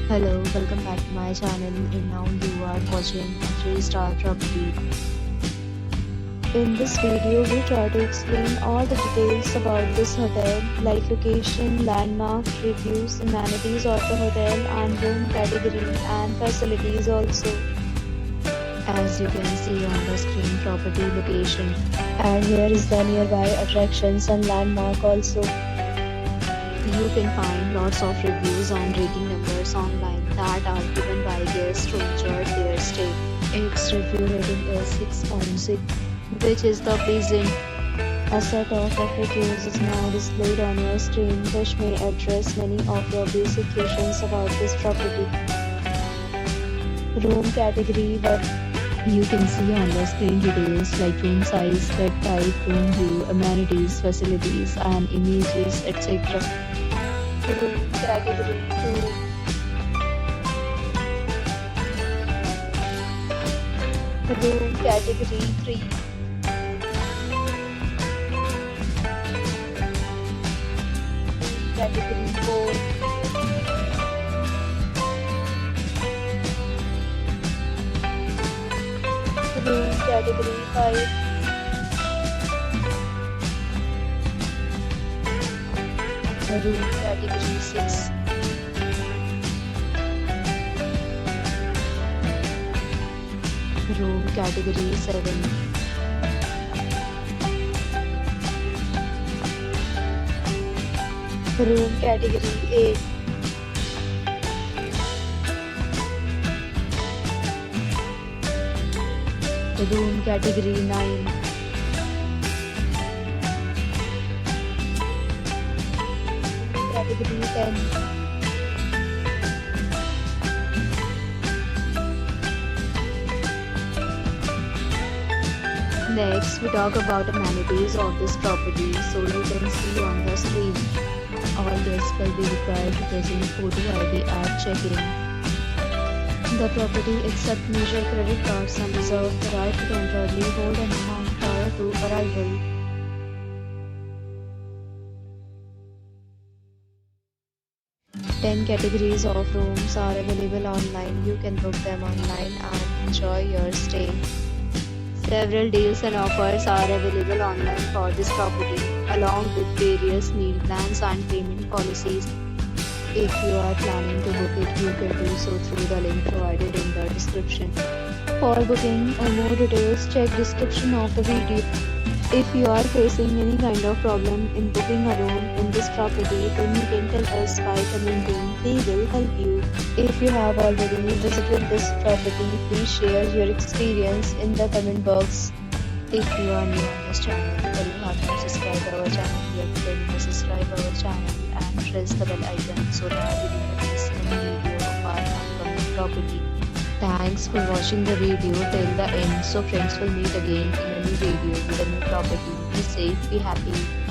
Hello, welcome back to my channel and now you are watching a 3-star property. In this video, we try to explain all the details about this hotel like location, landmark, reviews, amenities of the hotel and room category and facilities also. As you can see on the screen, property location, and here is the nearby attractions and landmark also. You can find lots of reviews and rating numbers online that are given by guests who enjoyed their stay. Its review rating is 6.6, which is the pleasant. A set of reviews is now displayed on your screen, which may address many of your basic questions about this property. Room category, but you can see on the screen details like room size, bed type, room view, amenities, facilities and images, etc. Room category 2. Room category 3. Category 4. Room category 5. Room category 6. Room category 7. Room category 8. Room category 9. Category 10. Next, we talk about amenities of this property. So you can see on the screen, all guests will be required to present photo ID at check-in. The property accepts major credit cards and reserves the right to temporarily hold an amount prior to arrival. Ten categories of rooms are available online. You can book them online and enjoy your stay. Several deals and offers are available online for this property, along with various meal plans and payment policies. If you are planning to book it, you can do so through the link provided in the description. For booking or more details, check description of the video. If you are facing any kind of problem in booking a room in this property, then you can tell us by commenting. We will help you. If you have already visited this property, please share your experience in the comment box. If you are new on this channel, then you have to subscribe our channel yet, then you subscribe our channel and press the bell icon so that you do not miss any video of our upcoming property. Thanks for watching the video till the end. So friends, will meet again in a new video with a new property. Be safe, be happy.